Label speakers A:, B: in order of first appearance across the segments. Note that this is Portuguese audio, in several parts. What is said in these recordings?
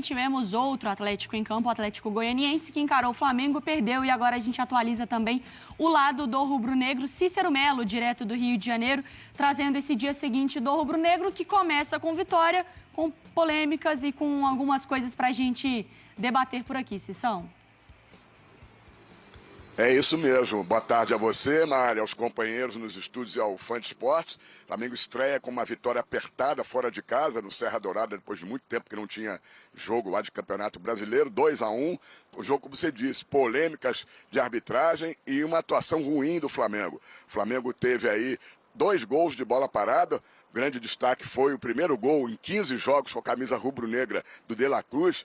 A: Tivemos outro Atlético em campo, o Atlético Goianiense, que encarou o Flamengo, perdeu, e agora a gente atualiza também o lado do rubro-negro. Cícero Melo, direto do Rio de Janeiro, trazendo esse dia seguinte do rubro-negro, que começa com vitória, com polêmicas e com algumas coisas para a gente debater por aqui, Cissão.
B: É isso mesmo. Boa tarde a você, Mário, aos companheiros nos estúdios e ao fã de esportes. O Flamengo estreia com uma vitória apertada fora de casa, no Serra Dourada, depois de muito tempo que não tinha jogo lá de Campeonato Brasileiro, 2-1. O jogo, como você disse, polêmicas de arbitragem e uma atuação ruim do Flamengo. O Flamengo teve aí 2 gols de bola parada. O grande destaque foi o primeiro gol em 15 jogos com a camisa rubro-negra do De La Cruz,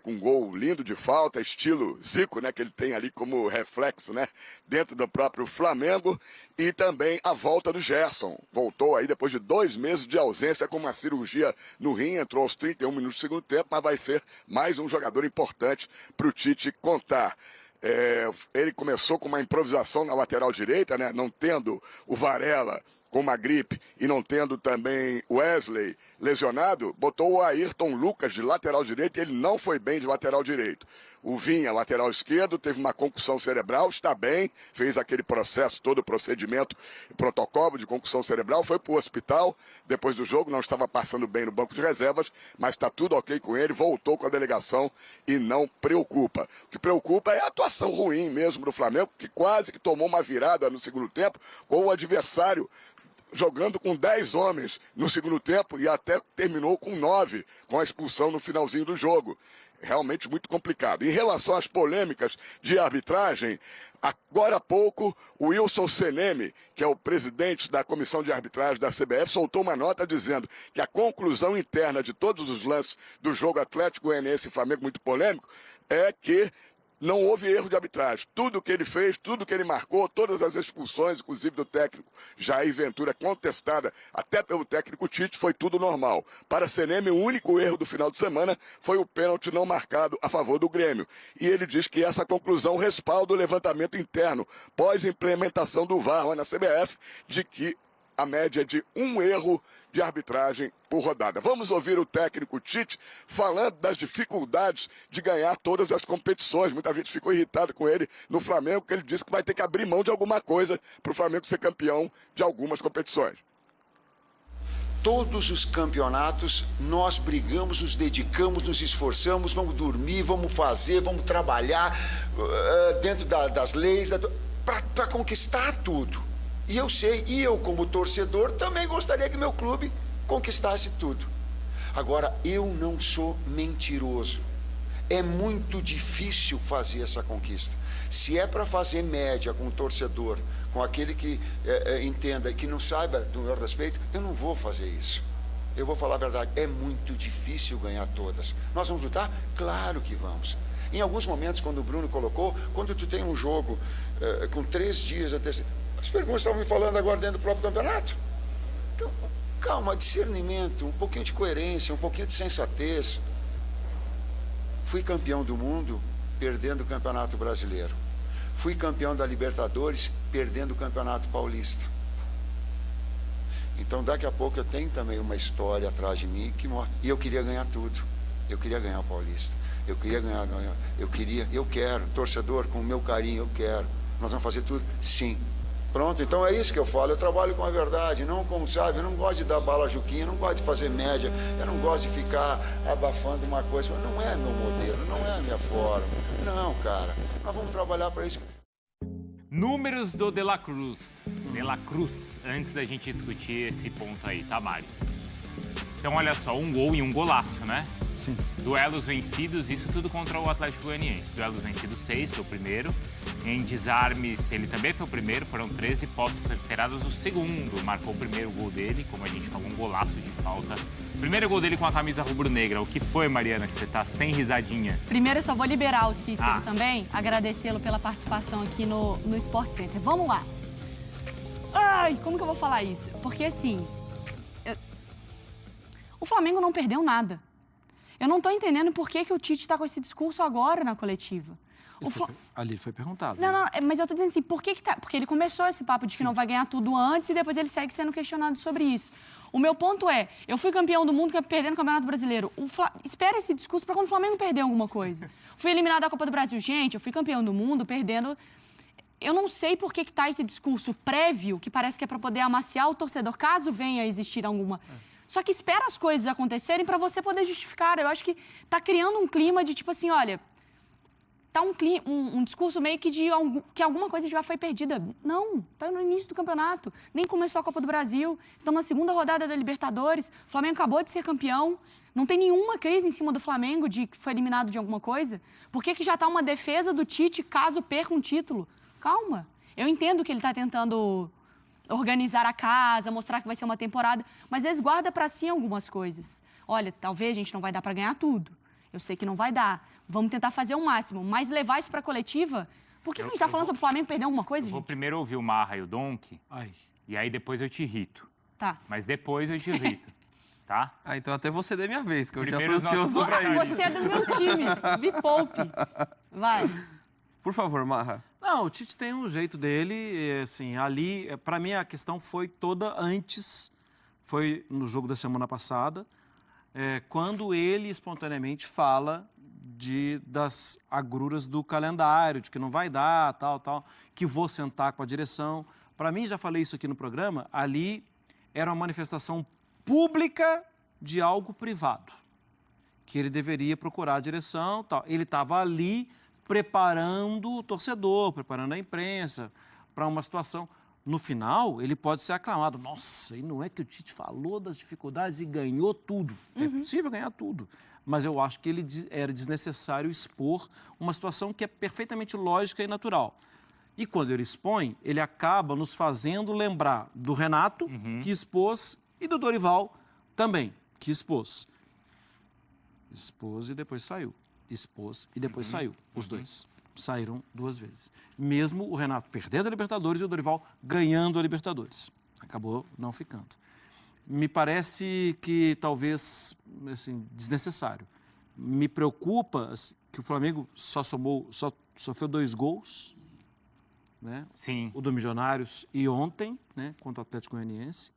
B: com um gol lindo de falta, estilo Zico, né, que ele tem ali como reflexo, né, dentro do próprio Flamengo. E também a volta do Gerson. Voltou aí depois de 2 meses de ausência com uma cirurgia no rim, entrou aos 31 minutos do segundo tempo, mas vai ser mais um jogador importante para o Tite contar. Ele começou com uma improvisação na lateral direita, né, não tendo o Varela com uma gripe e não tendo também o Wesley lesionado, botou o Ayrton Lucas de lateral direito e ele não foi bem de lateral direito. O Vinha, lateral esquerdo, teve uma concussão cerebral, está bem, fez aquele processo, todo o procedimento, protocolo de concussão cerebral, foi para o hospital depois do jogo, não estava passando bem no banco de reservas, mas está tudo ok com ele, voltou com a delegação e não preocupa. O que preocupa é a atuação ruim mesmo do Flamengo, que quase que tomou uma virada no segundo tempo com o adversário jogando com 10 homens no segundo tempo e até terminou com 9, com a expulsão no finalzinho do jogo. Realmente muito complicado. Em relação às polêmicas de arbitragem, agora há pouco o Wilson Seneme, que é o presidente da comissão de arbitragem da CBF, soltou uma nota dizendo que a conclusão interna de todos os lances do jogo Atlético Goianiense e Flamengo, muito polêmico, é que não houve erro de arbitragem. Tudo que ele fez, tudo que ele marcou, todas as expulsões, inclusive do técnico Jair Ventura, contestada até pelo técnico Tite, foi tudo normal. Para Seneme, o único erro do final de semana foi o pênalti não marcado a favor do Grêmio. E ele diz que essa conclusão respalda o levantamento interno, pós-implementação do VAR lá na CBF, de que a média é de 1 erro de arbitragem por rodada. Vamos ouvir o técnico Tite falando das dificuldades de ganhar todas as competições. Muita gente ficou irritada com ele no Flamengo, porque ele disse que vai ter que abrir mão de alguma coisa para o Flamengo ser campeão de algumas competições.
C: Todos os campeonatos nós brigamos, nos dedicamos, nos esforçamos, vamos dormir, vamos fazer, vamos trabalhar dentro das leis para conquistar tudo. E eu sei, e eu como torcedor também gostaria que meu clube conquistasse tudo. Agora, eu não sou mentiroso. É muito difícil fazer essa conquista. Se é para fazer média com o torcedor, com aquele que entenda e que não saiba do meu respeito, eu não vou fazer isso. Eu vou falar a verdade, é muito difícil ganhar todas. Nós vamos lutar? Claro que vamos. Em alguns momentos, quando o Bruno colocou, quando tu tem um jogo com 3 dias de antecedência, as perguntas estavam me falando agora dentro do próprio campeonato. Então, calma, discernimento, um pouquinho de coerência, um pouquinho de sensatez. Fui campeão do mundo perdendo o Campeonato Brasileiro. Fui campeão da Libertadores perdendo o Campeonato Paulista. Então, daqui a pouco eu tenho também uma história atrás de mim que morre. E eu queria ganhar tudo. Eu queria ganhar o Paulista. Eu queria ganhar, eu quero, torcedor, com o meu carinho, eu quero. Nós vamos fazer tudo? Sim. Pronto, então é isso que eu falo, eu trabalho com a verdade, não como, sabe, eu não gosto de dar bala juquinha, não gosto de fazer média, eu não gosto de ficar abafando uma coisa, não é meu modelo, não é a minha forma, não, cara, nós vamos trabalhar para isso.
D: Números do De La Cruz, antes da gente discutir esse ponto aí, tá, Mário? Então, olha só, 1 gol e 1 golaço, né?
E: Sim.
D: Duelos vencidos, isso tudo contra o Atlético Goianiense. Duelos vencidos 6, foi o primeiro. Em desarmes, ele também foi o primeiro, foram 13 posses recuperadas. O segundo marcou o primeiro gol dele, como a gente falou, um golaço de falta. Primeiro gol dele com a camisa rubro-negra. O que foi, Mariana, que você tá sem risadinha?
A: Primeiro, eu só vou liberar o Cícero também, agradecê-lo pela participação aqui no Sport Center. Vamos lá. Ai, como que eu vou falar isso? Porque, assim, o Flamengo não perdeu nada. Eu não estou entendendo por que o Tite está com esse discurso agora na coletiva.
E: Ali foi perguntado.
A: Não, mas eu tô dizendo assim, por que tá... Porque ele começou esse papo de que não vai ganhar tudo antes e depois ele segue sendo questionado sobre isso. O meu ponto é, eu fui campeão do mundo perdendo o Campeonato Brasileiro. Espera esse discurso para quando o Flamengo perder alguma coisa. Fui eliminado da Copa do Brasil. Gente, eu fui campeão do mundo perdendo... Eu não sei por que tá esse discurso prévio, que parece que é para poder amaciar o torcedor, caso venha a existir alguma... Só que espera as coisas acontecerem para você poder justificar. Eu acho que tá criando um clima de tipo assim, olha... Tá um discurso meio que que alguma coisa já foi perdida. Não, tá no início do campeonato. Nem começou a Copa do Brasil. Estamos na segunda rodada da Libertadores. O Flamengo acabou de ser campeão. Não tem nenhuma crise em cima do Flamengo de que foi eliminado de alguma coisa. Por que já tá uma defesa do Tite caso perca um título? Calma. Eu entendo que ele tá tentando organizar a casa, mostrar que vai ser uma temporada, mas resguarda para si algumas coisas. Olha, talvez a gente não vai dar para ganhar tudo. Eu sei que não vai dar. Vamos tentar fazer o máximo. Mas levar isso para a coletiva... Por que a gente está falando sobre o Flamengo perder alguma coisa, gente?
D: Vou primeiro ouvir o Marra e o Donk.
E: Ai.
D: E aí depois eu te irrito.
A: Tá.
D: Mas depois eu te irrito. Tá?
F: Então até você dê minha vez, que eu
D: Primeiro
F: já tô ansioso pra isso.
A: Você é do meu time. Me poupe. Vai.
F: Por favor, Marra.
E: Não, o Tite tem um jeito dele, assim, ali, para mim a questão foi toda antes, foi no jogo da semana passada, quando ele espontaneamente fala das agruras do calendário, de que não vai dar, tal, que vou sentar com a direção. Para mim, já falei isso aqui no programa, ali era uma manifestação pública de algo privado, que ele deveria procurar a direção, tal. Ele estava ali preparando o torcedor, preparando a imprensa para uma situação. No final, ele pode ser aclamado. Nossa, e não é que o Tite falou das dificuldades e ganhou tudo. É possível ganhar tudo. Mas eu acho que era desnecessário expor uma situação que é perfeitamente lógica e natural. E quando ele expõe, ele acaba nos fazendo lembrar do Renato, que expôs, e do Dorival também, que expôs. Expôs e depois saiu. Expôs e depois saiu. Os dois saíram 2 vezes. Mesmo o Renato perdendo a Libertadores e o Dorival ganhando a Libertadores. Acabou não ficando. Me parece que talvez, assim, desnecessário. Me preocupa que o Flamengo só sofreu 2 gols, né?
D: Sim.
E: O do Milionários e ontem, né, contra o Atlético Goianiense,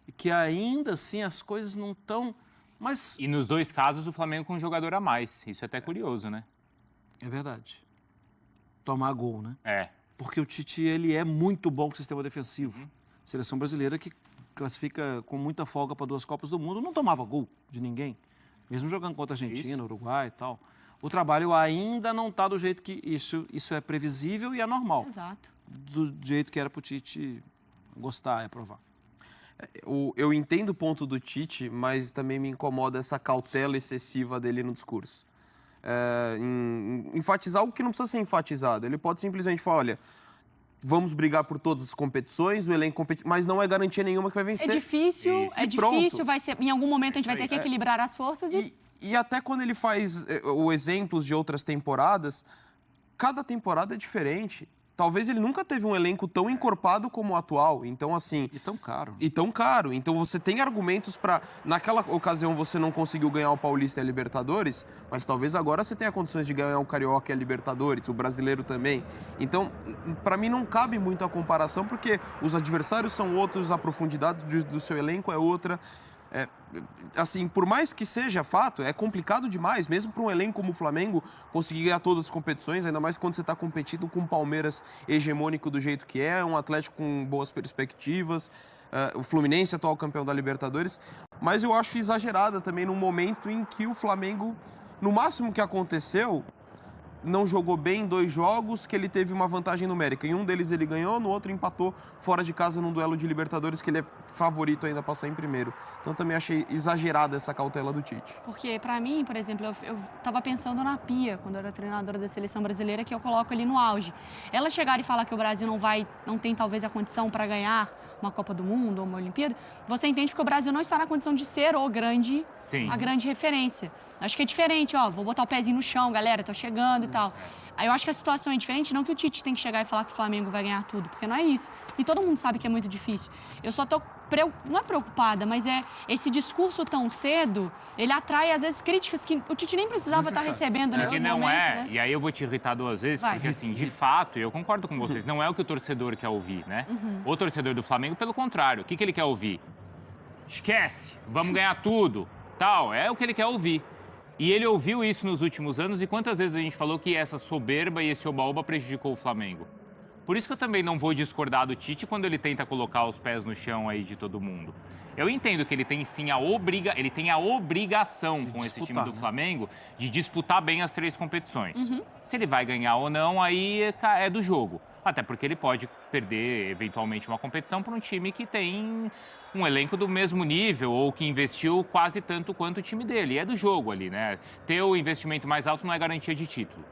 E: e que ainda assim as coisas não estão... Mas...
D: E nos 2 casos o Flamengo com um jogador a mais. Isso é até curioso, né?
E: É verdade. Tomar gol, né?
D: É.
E: Porque o Tite, ele é muito bom com o sistema defensivo. Seleção brasileira que classifica com muita folga para 2 Copas do Mundo, não tomava gol de ninguém. Mesmo jogando contra a Argentina, Uruguai e tal. O trabalho ainda não está do jeito que... Isso é previsível e é normal.
A: Exato.
E: Do jeito que era para o Tite gostar e aprovar.
F: Eu entendo o ponto do Tite, mas também me incomoda essa cautela excessiva dele no discurso. Enfatizar algo que não precisa ser enfatizado. Ele pode simplesmente falar, olha, vamos brigar por todas as competições, o elenco compete, mas não é garantia nenhuma que vai vencer.
A: É difícil,
F: Pronto.
A: vai ser, em algum momento a gente vai ter que equilibrar as forças
F: e até quando ele faz exemplos de outras temporadas, cada temporada é diferente. Talvez ele nunca teve um elenco tão encorpado como o atual. Então, assim...
E: E tão caro.
F: E tão caro. Então, você tem argumentos para... Naquela ocasião, você não conseguiu ganhar o Paulista e a Libertadores, mas talvez agora você tenha condições de ganhar o Carioca e a Libertadores, o Brasileiro também. Então, para mim, não cabe muito a comparação, porque os adversários são outros, a profundidade do seu elenco é outra. Assim, por mais que seja fato, é complicado demais, mesmo para um elenco como o Flamengo conseguir ganhar todas as competições, ainda mais quando você está competindo com o Palmeiras hegemônico do jeito que é, um Atlético com boas perspectivas, o Fluminense, atual campeão da Libertadores, mas eu acho exagerada também no momento em que o Flamengo, no máximo que aconteceu, não jogou bem em 2 jogos, que ele teve uma vantagem numérica. Em um deles ele ganhou, no outro empatou fora de casa num duelo de Libertadores, que ele é favorito ainda a passar em primeiro. Então também achei exagerada essa cautela do Tite.
A: Porque, para mim, por exemplo, eu estava pensando na Pia, quando eu era treinadora da seleção brasileira, que eu coloco ali no auge. Ela chegar e falar que o Brasil não tem talvez a condição para ganhar uma Copa do Mundo ou uma Olimpíada, você entende que o Brasil não está na condição de ser a grande referência. Acho que é diferente, vou botar o pezinho no chão, galera, tô chegando e tal. Aí eu acho que a situação é diferente, não que o Tite tem que chegar e falar que o Flamengo vai ganhar tudo, porque não é isso. E todo mundo sabe que é muito difícil. Eu só tô não é preocupada, mas esse discurso tão cedo, ele atrai, às vezes, críticas que o Tite nem precisava estar recebendo nesse
D: Porque
A: momento,
D: não é,
A: né?
D: e aí eu vou te irritar duas vezes,
A: Vai.
D: porque assim, de fato, eu concordo com vocês, não é o que o torcedor quer ouvir, né? O torcedor do Flamengo, pelo contrário, o que ele quer ouvir? Esquece, vamos ganhar tudo, tal, é o que ele quer ouvir. E ele ouviu isso nos últimos anos, e quantas vezes a gente falou que essa soberba e esse oba-oba prejudicou o Flamengo? Por isso que eu também não vou discordar do Tite quando ele tenta colocar os pés no chão aí de todo mundo. Eu entendo que ele tem sim ele tem a obrigação com esse time do Flamengo de disputar bem as 3 competições. Se ele vai ganhar ou não, aí é do jogo. Até porque ele pode perder eventualmente uma competição para um time que tem um elenco do mesmo nível ou que investiu quase tanto quanto o time dele. É do jogo ali, né? Ter o investimento mais alto não é garantia de título.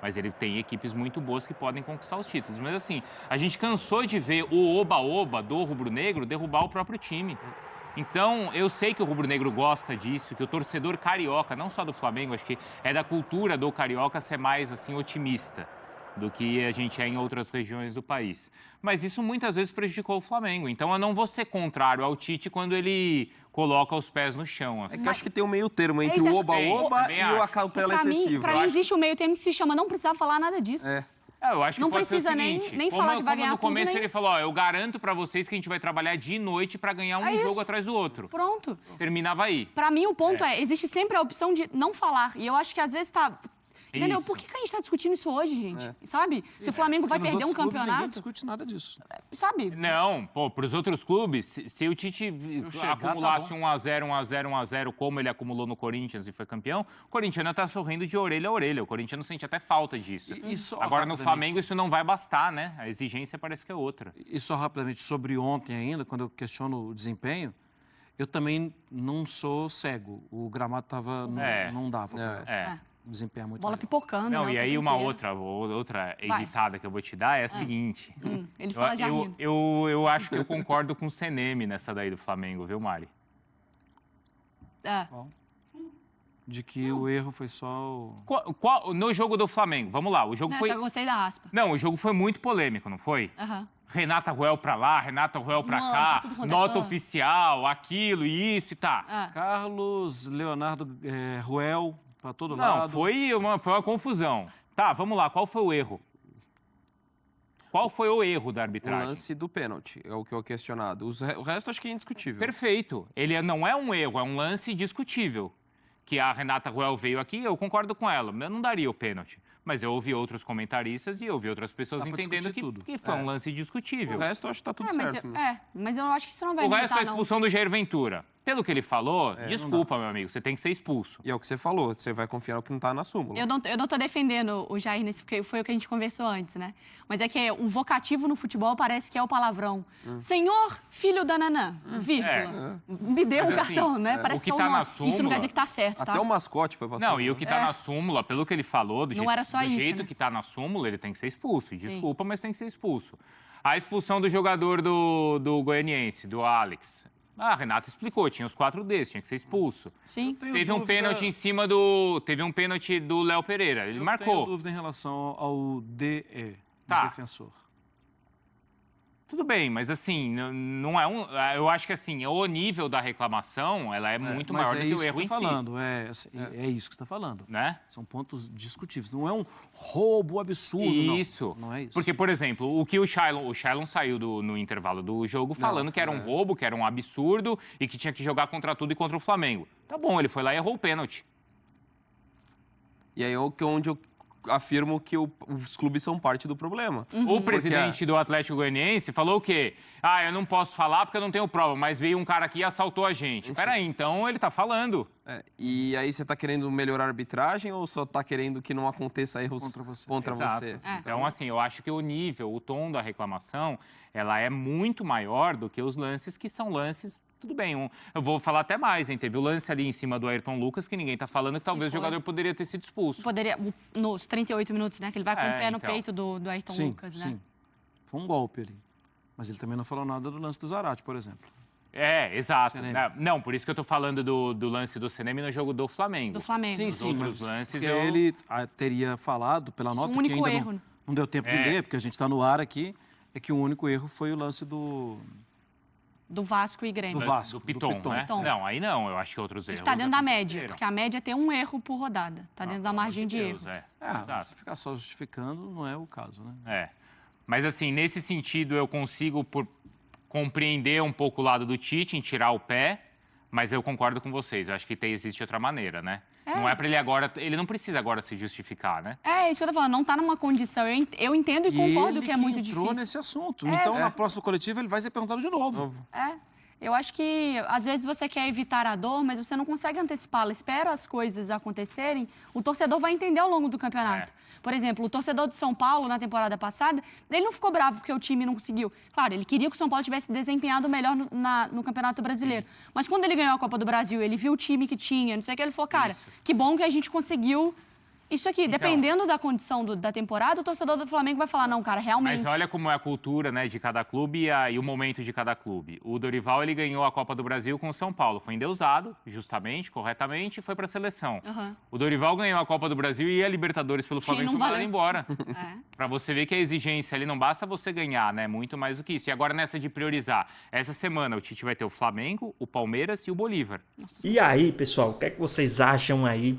D: Mas ele tem equipes muito boas que podem conquistar os títulos. Mas assim, a gente cansou de ver o oba-oba do rubro-negro derrubar o próprio time. Então, eu sei que o rubro-negro gosta disso, que o torcedor carioca, não só do Flamengo, acho que é da cultura do carioca ser mais assim otimista do que a gente é em outras regiões do país. Mas isso muitas vezes prejudicou o Flamengo. Então, eu não vou ser contrário ao Tite quando ele coloca os pés no chão. Assim.
F: É que eu acho que tem um meio termo entre
A: Esse
F: o
A: acho-
F: oba-oba
D: Também
F: e
D: acho.
F: a cautela
A: Pra mim,
F: excessiva.
A: pra mim existe um meio termo que se chama não precisava falar nada disso.
F: É.
D: Eu acho que
A: Não
D: pode ser o
A: precisa nem-
D: seguinte,
A: nem
D: como,
A: falar que vai
D: como
A: ganhar
D: no
A: tudo,
D: começo
A: nem-
D: ele falou, ó, eu garanto pra vocês que a gente vai trabalhar de noite pra ganhar um
A: É isso.
D: jogo atrás do outro.
A: Pronto.
D: Terminava aí.
A: Pra mim, o ponto é, existe sempre a opção de não falar. E eu acho que às vezes tá... Entendeu?
D: Isso.
A: Por que a gente tá discutindo isso hoje, gente? Sabe? Se o Flamengo vai
E: Porque nos
A: perder um
E: outros clubes Ninguém
A: campeonato,
E: discute nada disso.
A: sabe?
D: Não, pô, pros outros clubes, se o Tite
E: eu chegar,
D: acumulasse
E: tá
D: 1x0, 1x0, 1x0, como ele acumulou no Corinthians e foi campeão, o corintiano tá sorrindo de orelha a orelha. O corintiano sente até falta disso.
E: E só
D: Agora, no
E: rapidamente-
D: Flamengo, isso não vai bastar, né? A exigência parece que é outra.
E: E só rapidamente sobre ontem ainda, quando eu questiono o desempenho, eu também não sou cego. O gramado não dava.
D: É.
E: O desempenho é muito
A: Bola
E: melhor.
A: pipocando,
D: Não,
A: né,
D: e
A: o
D: aí
A: tempo
D: uma
A: inteiro.
D: outra irritada que eu vou te dar é a seguinte.
A: Ele fala já rindo.
D: Eu acho que eu concordo com o Seneme nessa daí do Flamengo, viu, Mari?
A: É.
E: De que o erro foi só o...
D: No jogo do Flamengo, vamos lá, o jogo
A: Não,
D: foi...
A: só gostei da aspa.
D: Não, o jogo foi muito polêmico, não foi?
A: Aham.
D: Renata Ruel pra lá, Renata Ruel pra
A: Mano,
D: cá,
A: tudo quanto é
D: nota
A: canto.
D: oficial, aquilo, isso e tá.
A: Ah.
E: Carlos, Leonardo, Ruel, para todo
D: Não,
E: lado.
D: foi uma confusão. Tá, vamos lá, qual foi o erro? Qual foi o erro da
F: O
D: arbitragem?
F: lance do pênalti é o que eu questionado. O resto acho que é indiscutível.
D: Perfeito. Ele não é um erro, é um lance discutível. Que a Renata Ruel veio aqui, eu concordo com ela. Eu não daria o pênalti. Mas eu ouvi outros comentaristas e ouvi outras pessoas
E: Dá pra
D: entendendo
E: discutir tudo.
D: que foi um lance
F: O
D: discutível.
F: resto eu acho que tá tudo
A: mas
F: certo.
A: eu,
F: né?
A: mas eu acho que isso não vai
D: O resto é a
A: mudar, não.
D: expulsão do Jair Ventura. Pelo que ele falou, desculpa, meu amigo, você tem que ser expulso.
F: E é o que você falou, você vai confiar no que não tá na súmula.
A: Eu não tô defendendo o Jair nesse, porque foi o que a gente conversou antes, né? Mas é que o vocativo no futebol parece que é o palavrão. Senhor, filho da Nanã, vírgula. Me dê
D: Mas
A: um
D: assim,
A: cartão, né?
D: o
A: Parece
D: que
A: é o
D: tá
A: nome.
D: na
A: Isso não
D: súmula-
A: quer dizer que tá certo, tá?
F: Até o mascote foi passado.
D: Não, e o que tá na súmula, pelo que ele falou, do
A: Não
D: jeito,
A: era só
D: do
A: isso,
D: jeito
A: né?
D: que tá na súmula, ele tem que ser expulso. Desculpa, mas tem que ser expulso. A expulsão do jogador do Goianiense, do Alex. A Renata explicou, tinha os 4 desses, tinha que ser expulso.
A: Sim.
E: Tenho
D: Teve um
E: dúvida-
D: pênalti em cima Teve um pênalti do Léo Pereira. Ele
E: Eu
D: marcou.
E: tenho dúvida em relação ao DE,
D: Tá.
E: do defensor.
D: Tudo bem, mas assim, não é um. Eu acho que assim, o nível da reclamação ela é muito
E: Mas
D: maior
E: é
D: do que o
E: isso
D: erro
E: que
D: em
E: você
D: si.
E: está falando. É isso que você está falando.
D: Né?
E: São pontos discutíveis. Não é um roubo absurdo, não.
D: Isso.
E: Não é isso.
D: Porque, por exemplo, o que o Shailon saiu no intervalo do jogo falando que era um roubo, que era um absurdo e que tinha que jogar contra tudo e contra o Flamengo. Tá bom, ele foi lá e errou o pênalti.
F: E aí é onde eu afirmo que os clubes são parte do problema.
D: O presidente do Atlético Goianiense falou o quê? Ah, eu não posso falar porque eu não tenho prova, mas veio um cara aqui e assaltou a gente. Peraí, então ele tá falando.
F: E aí você tá querendo melhorar a arbitragem ou só tá querendo que não aconteça erros contra
D: Exato.
F: você?
D: Então, assim, eu acho que o nível, o tom da reclamação, ela é muito maior do que os lances que são lances. Tudo bem, eu vou falar até mais, hein? Teve o lance ali em cima do Ayrton Lucas, que ninguém tá falando que talvez o
A: foi.
D: jogador poderia ter sido expulso.
A: Poderia, nos 38 minutos, né? Que ele vai com o pé no
D: então.
A: peito do Ayrton
E: sim,
A: Lucas, né?
E: sim. Foi um golpe ali. Mas ele também não falou nada do lance do Zarate, por exemplo.
D: Exato.
E: Seneme.
D: Não, por isso que eu tô falando do lance do Seneme no jogo do Flamengo.
A: Do Flamengo.
E: Sim,
D: Os
E: sim,
D: outros
E: mas
D: lances
E: porque
D: eu-
E: ele teria falado pela
A: Isso,
E: nota
A: um
E: que
A: único
E: ainda
A: erro.
E: não deu tempo de
D: É.
E: ler, porque a gente está no ar aqui, é que o único erro foi o lance do
A: do Vasco e Grêmio.
E: Do Vasco,
D: do Piton,
E: Piton.
D: né?
A: Piton.
D: Não, aí não, eu acho que outros erros
A: Está dentro da média,
D: aconteceram.
A: porque a média tem um erro por rodada. Está dentro da
D: Pelo amor
A: margem de erro.
D: Deus, é.
E: Se ficar só justificando, não é o caso, né?
D: É. Mas assim, nesse sentido, eu consigo compreender um pouco o lado do Tite em tirar o pé, mas eu concordo com vocês. Eu acho que existe outra maneira, né? Não é para ele agora... Ele não precisa agora se justificar, né?
A: É isso que eu tô falando, não tá numa condição. Eu entendo e concordo que é muito
E: entrou
A: difícil.
E: nesse assunto. Então, na próxima coletiva, ele vai ser perguntado de novo.
A: Eu acho que, às vezes, você quer evitar a dor, mas você não consegue antecipá-la. Espera as coisas acontecerem, o torcedor vai entender ao longo do campeonato. Por exemplo, o torcedor de São Paulo, na temporada passada, ele não ficou bravo porque o time não conseguiu. Claro, ele queria que o São Paulo tivesse desempenhado melhor no Campeonato Brasileiro. Mas quando ele ganhou a Copa do Brasil, ele viu o time que tinha, não sei o que, ele falou, cara, que bom que a gente conseguiu isso aqui. Dependendo da condição da temporada, o torcedor do Flamengo vai falar, não, cara, realmente...
D: Mas olha como é a cultura, né, de cada clube e o momento de cada clube. O Dorival, ele ganhou a Copa do Brasil com o São Paulo. Foi endeusado, justamente, corretamente, e foi para a seleção. O Dorival ganhou a Copa do Brasil e a Libertadores pelo Flamengo e foi mandado embora. Para você ver que a exigência ali não basta você ganhar, né? Muito mais do que isso. E agora nessa de priorizar, essa semana o Tite vai ter o Flamengo, o Palmeiras e o Bolívar.
G: E aí, pessoal, o que é que vocês acham aí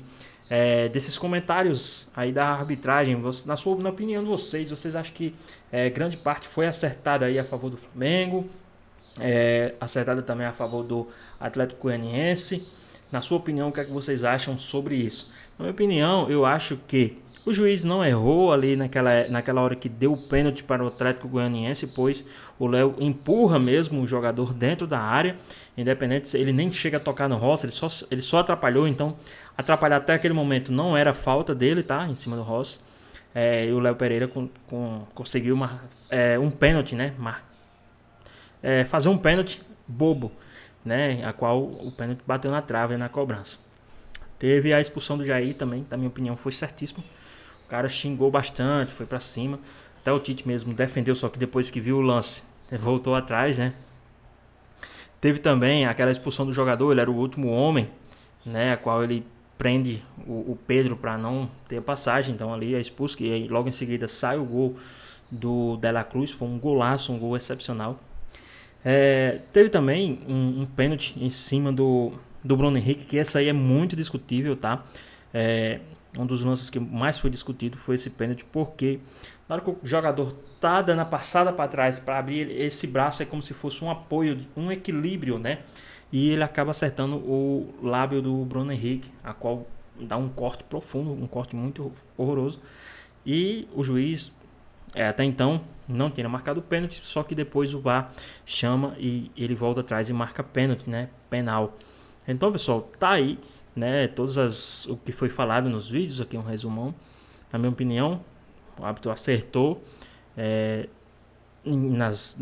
G: desses comentários aí da arbitragem? Na opinião de vocês acham que grande parte foi acertada aí a favor do Flamengo, acertada também a favor do Atlético Goianiense? Na sua opinião, o que é que vocês acham sobre isso? Na minha opinião, eu acho que o juiz não errou ali naquela hora que deu o pênalti para o Atlético Goianiense, pois o Léo empurra mesmo o jogador dentro da área, independente, ele nem chega a tocar no Rossi, ele só atrapalhou, então atrapalhar até aquele momento não era falta dele, tá? Em cima do Rossi. E o Léo Pereira conseguiu um pênalti, né? Fazer um pênalti bobo, né? A qual o pênalti bateu na trave na cobrança. Teve a expulsão do Jair também, na minha opinião, foi certíssimo. O cara xingou bastante, foi pra cima. Até o Tite mesmo defendeu, só que depois que viu o lance, voltou atrás, né? Teve também aquela expulsão do jogador, ele era o último homem, né? A qual ele prende o Pedro para não ter passagem, então ali é expulso, e aí logo em seguida sai o gol do De La Cruz, foi um golaço, um gol excepcional. Teve também um pênalti em cima do Bruno Henrique, que essa aí é muito discutível, tá? Um dos lances que mais foi discutido foi esse pênalti, porque na hora que o jogador tá dando a passada para trás para abrir esse braço, é como se fosse um apoio, um equilíbrio, né? E ele acaba acertando o lábio do Bruno Henrique, a qual dá um corte profundo, um corte muito horroroso. E o juiz, até então, não tinha marcado o pênalti, só que depois o VAR chama e ele volta atrás e marca pênalti, né? Penal. Então, pessoal, tá aí, né? O que foi falado nos vídeos, aqui um resumão. Na minha opinião, o árbitro acertou nas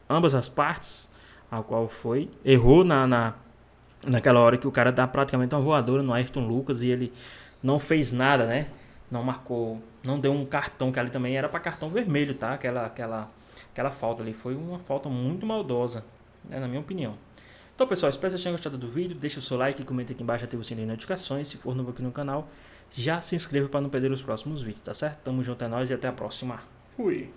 G: ambas as partes, a qual foi. Errou naquela hora que o cara dá praticamente uma voadora no Ayrton Lucas e ele não fez nada, né? Não marcou, não deu um cartão, que ali também era para cartão vermelho, tá? Aquela falta ali foi uma falta muito maldosa, né? Na minha opinião. Então, pessoal, espero que vocês tenham gostado do vídeo. Deixa o seu like, comenta aqui embaixo, ativa o sininho de notificações. Se for novo aqui no canal, já se inscreva para não perder os próximos vídeos, tá certo? Tamo junto, é nóis e até a próxima. Fui!